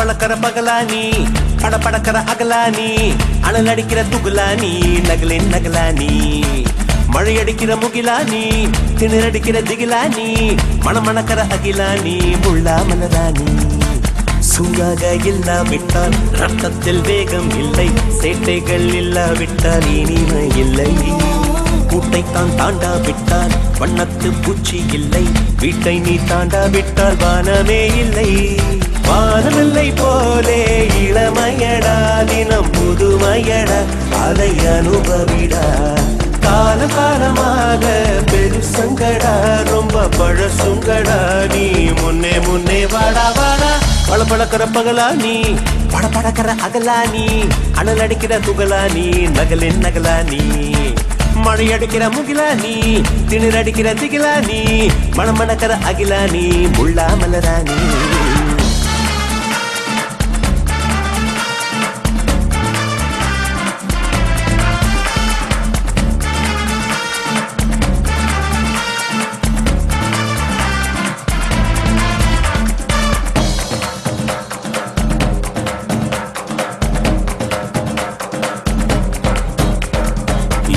பளபளக்கிற பகலானி படபடக்கிற அகலானி அனல் அடிக்கிற துகுலானி நகலின் நகலானி மழையடிக்கிற முகிலானி திணறடிக்கிற திகிலானி மணமணக்கிற அகிலானி முள்ளா மலரானி சூடாக இல்லாவிட்டால் ரத்தத்தில் வேகம் இல்லை சேட்டைகள் இல்லாவிட்டால் இனிமை இல்லை கூட்டைத்தான் தாண்டாவிட்டால் வண்ணத்து பூச்சி இல்லை வீட்டை நீ தாண்டாவிட்டால் வானமே இல்லை வானமில்லை போலே இளமையடா தினம் புதுமையடா அதை அனுபவிடா காலம் காலமாக பெருசங்கடா ரொம்ப பழசுங்கடா நீ முன்னே முன்னே வாடா வாடா பளபளக்கிற பகலானி படபடக்கிற அகலானி அனல் அடிக்கிற துகலானி நகலின் நகலானி மழையடிக்கிற முகிலானி திணறடிக்கிற திகிலானி மணமணக்கிற அகிலானி முள்ளா மலரானி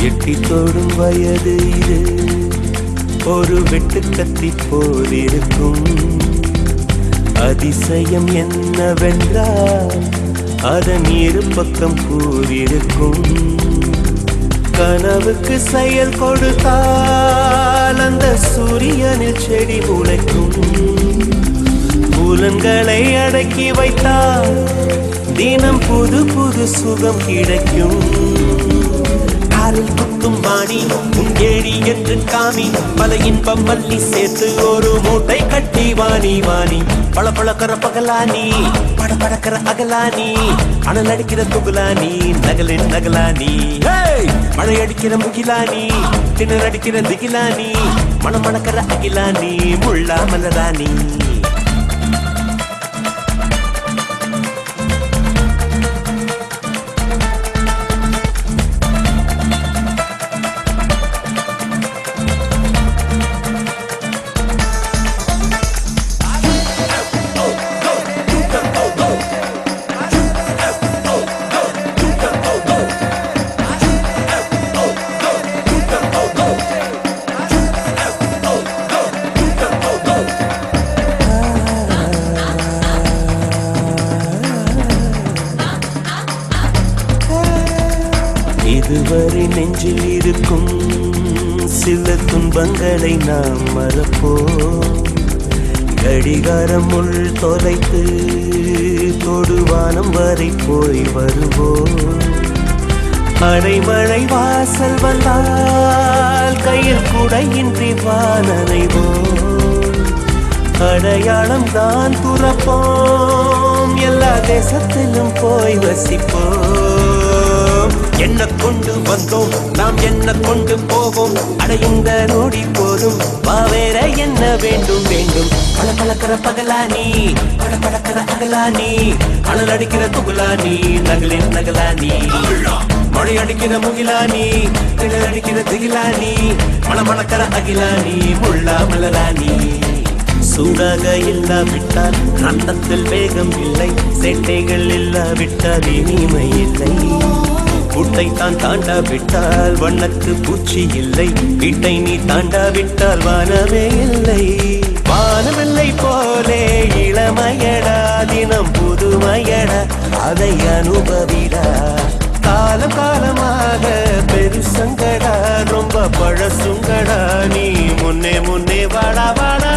எட்டி தோடும் வயது இது ஒரு வெட்டு கத்தி போலிருக்கும் அதிசயம் என்னவென்றால் அதன் இரு பக்கம் கூறியிருக்கும் கனவுக்கு செயல் கொடுத்தால் அந்த சூரியனில் செடி முளைக்கும் புலன்களை அடக்கி வைத்தால் தினம் புது புது சுகம் கிடைக்கும் காலில் குத்தும் வாணி உன் ஏழி என்று காமி பல இன்பம் மல்லி சேர்த்து ஒரு மூட்டை கட்டி வாணி வாணி பளபளக்கிற பகலானி படபடக்கிற அகலானி அனல் அடிக்கிற துகுலானி நகலின் நகலானி மழையடிக்கிற முகிலானி திணறடிக்கிற திகிலானி மணமணக்கிற அகிலானி முள்ளா மலரானி இதுவரை நெஞ்சில் இருக்கும் சில துன்பங்களை நாம் மறப்போம் கடிகாரம் உள் தொலைத்து தொடுவானம் வரை போய் வருவோம் அடைமழை வாசல் வந்தால் கையில் குடையின்றி வானனைவோம் அடையாளம் தான் துறப்போம் எல்லா தேசத்திலும் போய் வசிப்போம் என்ன கொண்டு வந்தோம் நாம் என்ன கொண்டு போவோம் அடையுங்க நோடி போதும் வேற என்ன வேண்டும் வேண்டும் பளபளக்கிற பகலானி படபடக்கிற அகலானி அனல் அடிக்கிற துகுலானி நகலின் நகலானி மழை அடிக்கிற முகிலானி திணறடிக்கிற திகிலானி மணமணக்கிற அகிலானி முள்ளா மலரானி சூடாக இல்லாவிட்டால் ரத்தத்தில் வேகம் இல்லை சேட்டைகள் இல்லாவிட்டால் இனிமை இல்லை கூட்டைத்தான் தாண்டாவிட்டால் வண்ணத்து பூச்சி இல்லை வீட்டை நீ தாண்டாவிட்டால் வானமே இல்லை வானமில்லை போலே இளமையடா தினம் புதுமையடா அதை அனுபவிடா காலம் காலமாக பெருசங்கடா ரொம்ப பழசுங்கடா நீ முன்னே முன்னே வாடா வாடா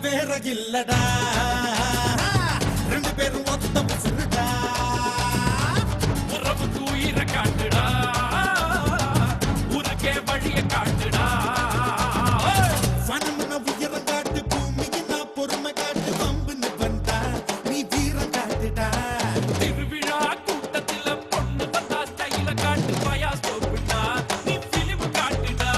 வேற இல்லடா ரெண்டு பேரும் ஒத்த புசுடா உறவுக்கு உயிரை காட்டுடா உனக்கே வழிய காட்டுடா சனம்னா உயரம் காட்டு பூமிக்கு நான் பொறுமை காட்டு பம்புன்னு வந்தா நீ வீரம் காட்டுடா திருவிழா கூட்டத்தில பொண்ணு வந்தா ஸ்டைல காட்டு பயா ஸ்டோப்பிட்டா நீ பிலிம் காட்டுடா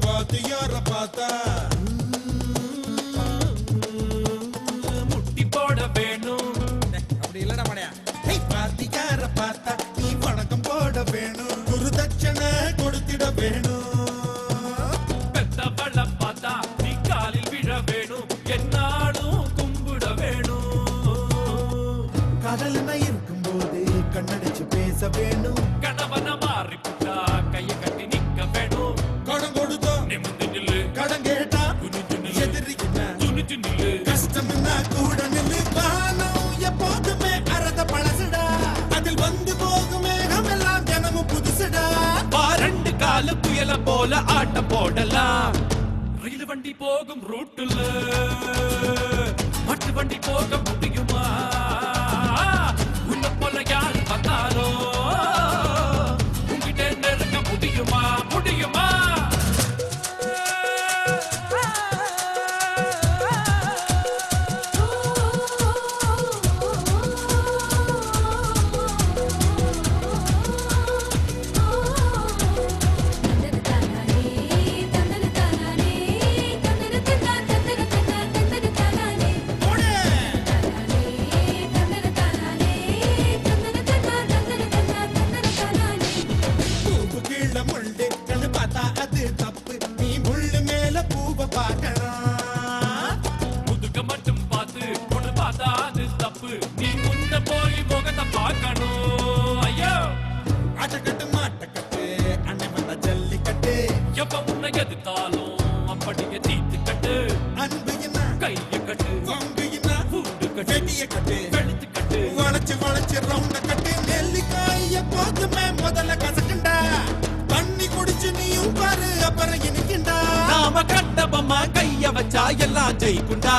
வாத்தியார பார்த்தா முட்டி போட வேணும் அப்படி இல்லடா மடையா வாத்தியார பார்த்தா நீ வணக்கம் போட வேணும் குரு தட்சணை கொடுத்திட வேணும் பெத்தவள பார்த்தா நீ காலில் விழ வேணும் என்னாலும் கும்பிட வேணும் கடல்னா இருக்கும் போது கண்ணடிச்சு பேச வேணும் கணவன மாறிப்புட்டா கைய கட்டி நிக்க வேணும் கடன் கொடுத்தா நிமிந்து நில்லு கடன் கேட்டா குனிஞ்சு நில்லு எதிரிக்கிட்ட துணிஞ்சு நில்லு கஷ்டம்னா கூட நில்லு வானம் எப்போதுமே அறத பழசுடா அதில் வந்து போகுமே எல்லாம் தினமும் புதுசுடா ரெண்டு கால புயல போல ஆட்டம் போடலாம் ரயில் வண்டி போகும் ரூட்டுல மட்டு வண்டி போக முடியுமா உன்னை போல யாரு வந்தாலும் உன்கிட்ட நெருங்க முடியுமா முடியுமா பூவு கீழ முள்ளு கண்ணு பார்த்தா அது தப்பு நீ முள்ளு மேல பூவை பார்க்கணும் முதுக மட்டும் பார்த்து பொண்ணு பார்த்தா அது தப்பு நீ முன்ன போய் முகத்தை பார்க்கணும் ஐயோ அட்டக்கட்டு மாட்டக்கட்டு அண்ணன் வந்த ஜல்லிக்கட்டு எப்ப உன்னை எதிர்த்தாலும் அப்படியே தீத்து கட்டு அன்பு என்ன கைய கட்டு பங்கு என்ன பூண்டு கட்டு வெட்டிய கட்டு வெளுத்து கட்டு வளைச்சு வளைச்சு ரவுண்ட கட்டு நெல்லிக்காய் எப்போதுமே முதல்ல கசக்குண்டா தண்ணி குடிச்சு நீயும் பாரு அப்புறம் இனிக்குண்டா நாம கட்டபமா கைய வச்சா எல்லாம் ஜெயிக்குண்டா